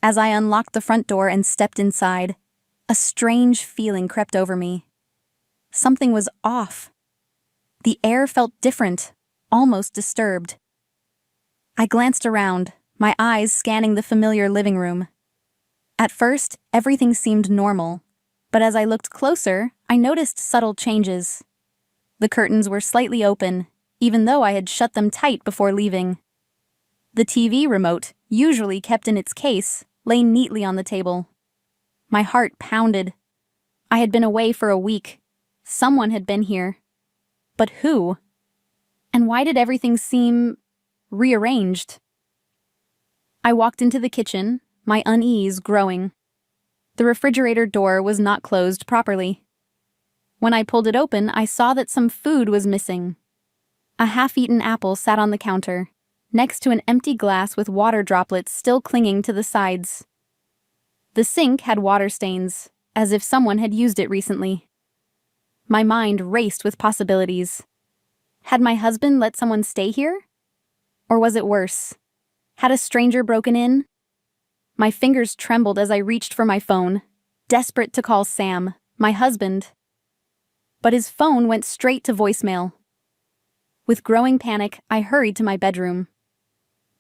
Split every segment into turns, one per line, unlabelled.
As I unlocked the front door and stepped inside, a strange feeling crept over me. Something was off. The air felt different, almost disturbed. I glanced around, my eyes scanning the familiar living room. At first, everything seemed normal, but as I looked closer, I noticed subtle changes. The curtains were slightly open, even though I had shut them tight before leaving. The TV remote, usually kept in its case, lay neatly on the table. My heart pounded. I had been away for a week. Someone had been here. But who? And why did everything seem rearranged? I walked into the kitchen, my unease growing. The refrigerator door was not closed properly. When I pulled it open, I saw that some food was missing. A half-eaten apple sat on the counter, next to an empty glass with water droplets still clinging to the sides. The sink had water stains, as if someone had used it recently. My mind raced with possibilities. Had my husband let someone stay here? Or was it worse? Had a stranger broken in? My fingers trembled as I reached for my phone, desperate to call Sam, my husband. But his phone went straight to voicemail. With growing panic, I hurried to my bedroom.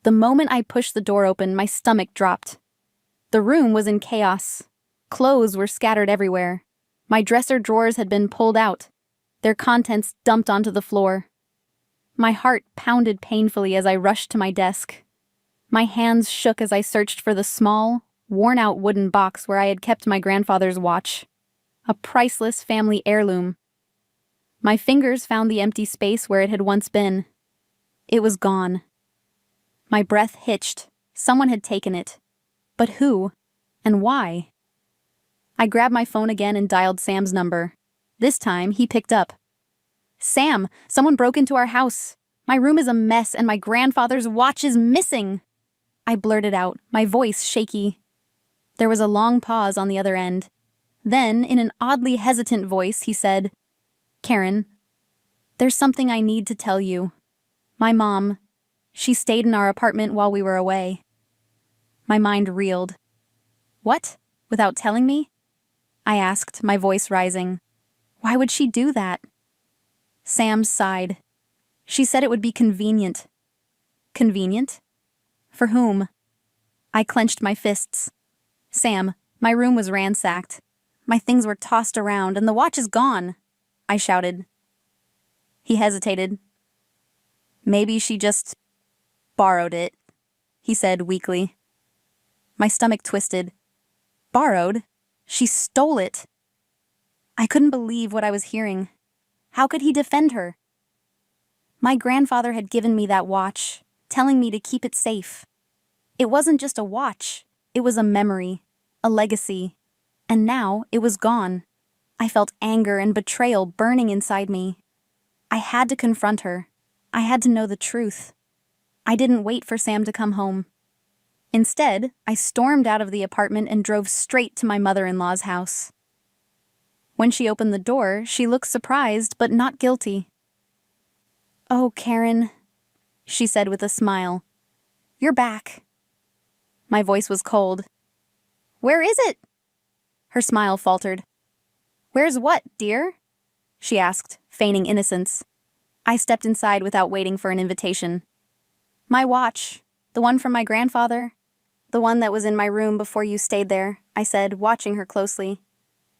The moment I pushed the door open, my stomach dropped. The room was in chaos. Clothes were scattered everywhere. My dresser drawers had been pulled out, their contents dumped onto the floor. My heart pounded painfully as I rushed to my desk. My hands shook as I searched for the small, worn-out wooden box where I had kept my grandfather's watch, a priceless family heirloom. My fingers found the empty space where it had once been. It was gone. My breath hitched. Someone had taken it. But who? And why? I grabbed my phone again and dialed Sam's number. This time, he picked up. "Sam, someone broke into our house. My room is a mess and my grandfather's watch is missing." I blurted out, my voice shaky. There was a long pause on the other end. Then, in an oddly hesitant voice, he said, "Karen, there's something I need to tell you. My mom, she stayed in our apartment while we were away." My mind reeled. "What? Without telling me?" I asked, my voice rising. "Why would she do that?" Sam sighed. "She said it would be convenient." Convenient? For whom? I clenched my fists. "Sam, my room was ransacked. My things were tossed around and the watch is gone," I shouted. He hesitated. "Maybe she just borrowed it," he said weakly. My stomach twisted. Borrowed? She stole it. I couldn't believe what I was hearing. How could he defend her? My grandfather had given me that watch, telling me to keep it safe. It wasn't just a watch. It was a memory, a legacy. And now it was gone. I felt anger and betrayal burning inside me. I had to confront her. I had to know the truth. I didn't wait for Sam to come home. Instead, I stormed out of the apartment and drove straight to my mother-in-law's house. When she opened the door, she looked surprised but not guilty. "Oh, Karen," she said with a smile. "You're back." My voice was cold. "Where is it?" Her smile faltered. "Where's what, dear?" she asked, feigning innocence. I stepped inside without waiting for an invitation. "My watch, the one from my grandfather. The one that was in my room before you stayed there," I said, watching her closely.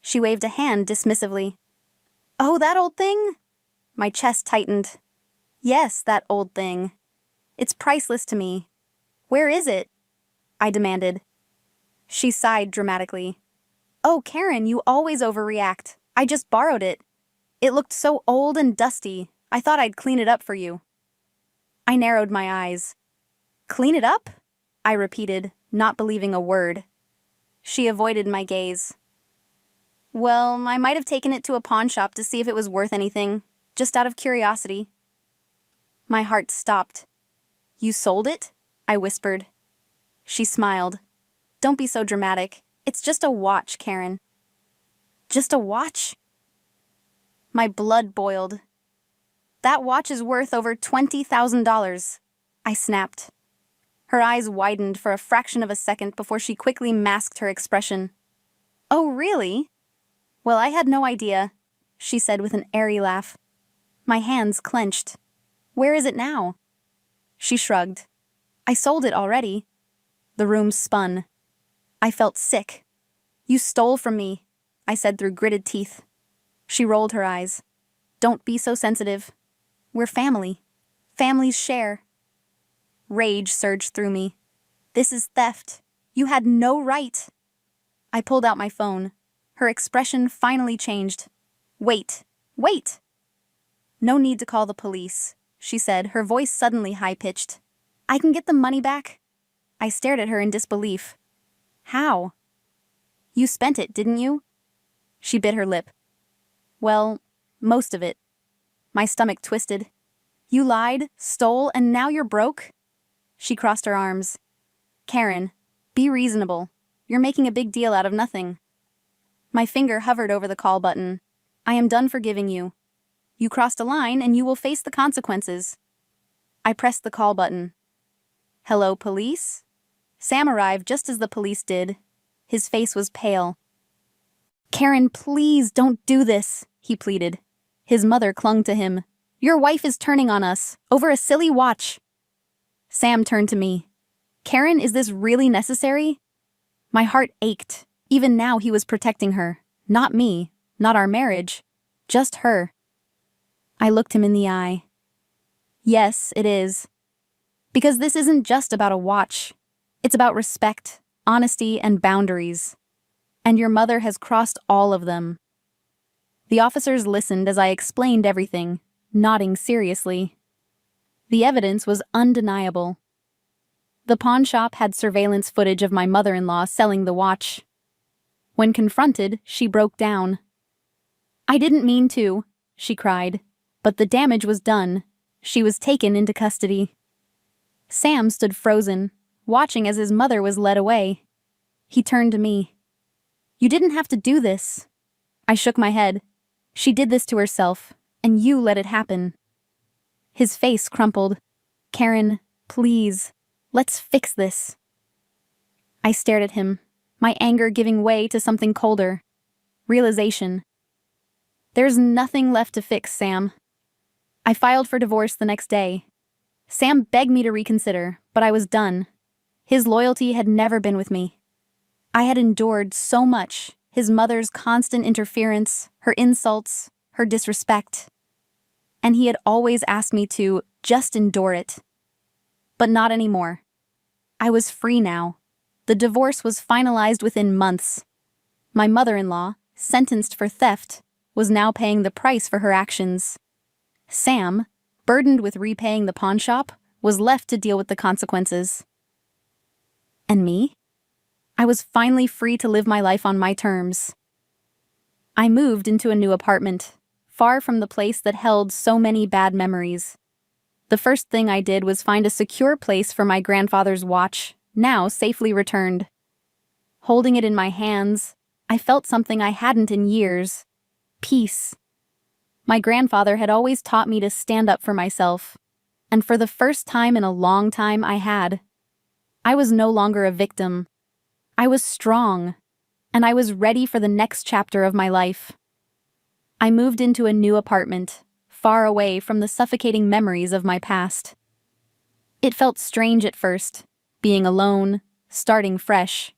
She waved a hand dismissively. "Oh, that old thing?" My chest tightened. "Yes, that old thing. It's priceless to me. Where is it?" I demanded. She sighed dramatically. "Oh, Karen, you always overreact. I just borrowed it. It looked so old and dusty. I thought I'd clean it up for you." I narrowed my eyes. "Clean it up?" I repeated, not believing a word. She avoided my gaze. "Well, I might have taken it to a pawn shop to see if it was worth anything, just out of curiosity." My heart stopped. "You sold it?" I whispered. She smiled. "Don't be so dramatic. It's just a watch, Karen." "Just a watch?" My blood boiled. "That watch is worth over $20,000, I snapped. Her eyes widened for a fraction of a second before she quickly masked her expression. "Oh, really? Well, I had no idea," she said with an airy laugh. My hands clenched. "Where is it now?" She shrugged. "I sold it already." The room spun. I felt sick. "You stole from me," I said through gritted teeth. She rolled her eyes. "Don't be so sensitive. We're family. Families share." Rage surged through me. "This is theft. You had no right." I pulled out my phone. Her expression finally changed. "Wait. Wait!" "No need to call the police," she said, her voice suddenly high-pitched. "I can get the money back." I stared at her in disbelief. "How?" "You spent it, didn't you?" She bit her lip. "Well, most of it." My stomach twisted. "You lied, stole, and now you're broke?" She crossed her arms. "Karen, be reasonable. You're making a big deal out of nothing." My finger hovered over the call button. "I am done forgiving you. You crossed a line and you will face the consequences." I pressed the call button. "Hello, police?" Sam arrived just as the police did. His face was pale. "Karen, please don't do this," he pleaded. His mother clung to him. "Your wife is turning on us, over a silly watch." Sam turned to me. "Karen, is this really necessary?" My heart ached. Even now he was protecting her. Not me, not our marriage, just her. I looked him in the eye. "Yes, it is. Because this isn't just about a watch. It's about respect, honesty, and boundaries. And your mother has crossed all of them." The officers listened as I explained everything, nodding seriously. The evidence was undeniable. The pawn shop had surveillance footage of my mother-in-law selling the watch. When confronted, she broke down. "I didn't mean to," she cried, "but the damage was done. She was taken into custody." Sam stood frozen, watching as his mother was led away. He turned to me. "You didn't have to do this." I shook my head. "She did this to herself, and you let it happen." His face crumpled. "Karen, please, let's fix this." I stared at him, my anger giving way to something colder. Realization. There's nothing left to fix, Sam. I filed for divorce the next day. Sam begged me to reconsider, but I was done. His loyalty had never been with me. I had endured so much, his mother's constant interference, her insults, her disrespect. And he had always asked me to just endure it. But not anymore. I was free now. The divorce was finalized within months. My mother-in-law, sentenced for theft, was now paying the price for her actions. Sam, burdened with repaying the pawn shop, was left to deal with the consequences. And me? I was finally free to live my life on my terms. I moved into a new apartment, far from the place that held so many bad memories. The first thing I did was find a secure place for my grandfather's watch, now safely returned. Holding it in my hands, I felt something I hadn't in years: peace. My grandfather had always taught me to stand up for myself, and for the first time in a long time I had. I was no longer a victim. I was strong, and I was ready for the next chapter of my life. I moved into a new apartment, far away from the suffocating memories of my past. It felt strange at first, being alone, starting fresh,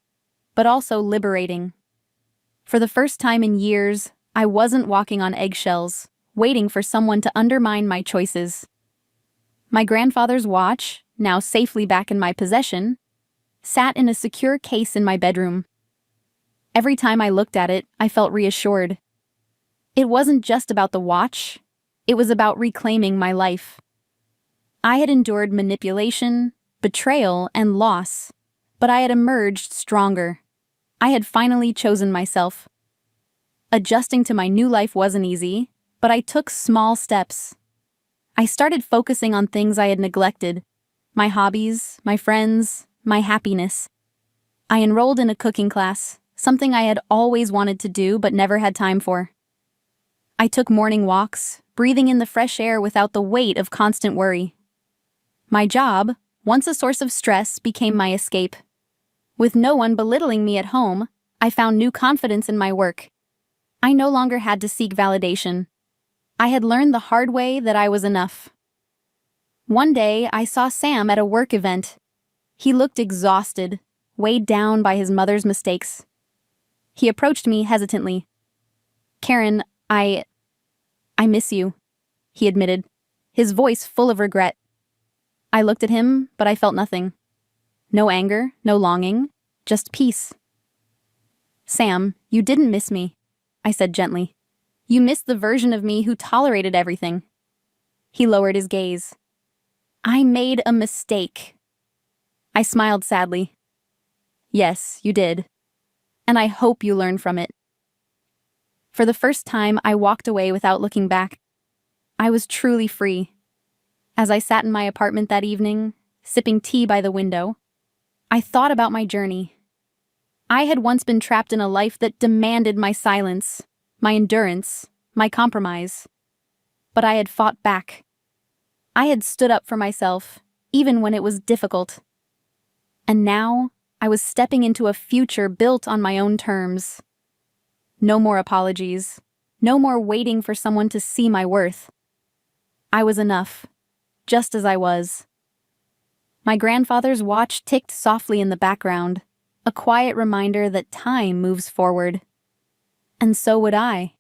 but also liberating. For the first time in years, I wasn't walking on eggshells, waiting for someone to undermine my choices. My grandfather's watch, now safely back in my possession, sat in a secure case in my bedroom. Every time I looked at it, I felt reassured. It wasn't just about the watch, it was about reclaiming my life. I had endured manipulation, betrayal, and loss, but I had emerged stronger. I had finally chosen myself. Adjusting to my new life wasn't easy, but I took small steps. I started focusing on things I had neglected: my hobbies, my friends, my happiness. I enrolled in a cooking class, something I had always wanted to do but never had time for. I took morning walks, breathing in the fresh air without the weight of constant worry. My job, once a source of stress, became my escape. With no one belittling me at home, I found new confidence in my work. I no longer had to seek validation. I had learned the hard way that I was enough. One day, I saw Sam at a work event. He looked exhausted, weighed down by his mother's mistakes. He approached me hesitantly. "Karen, I miss you," he admitted, his voice full of regret. I looked at him, but I felt nothing. No anger, no longing, just peace. "Sam, you didn't miss me," I said gently. "You missed the version of me who tolerated everything." He lowered his gaze. "I made a mistake." I smiled sadly. "Yes, you did. And I hope you learn from it." For the first time, I walked away without looking back. I was truly free. As I sat in my apartment that evening, sipping tea by the window, I thought about my journey. I had once been trapped in a life that demanded my silence, my endurance, my compromise. But I had fought back. I had stood up for myself, even when it was difficult. And now, I was stepping into a future built on my own terms. No more apologies. No more waiting for someone to see my worth. I was enough, just as I was. My grandfather's watch ticked softly in the background, a quiet reminder that time moves forward. And so would I.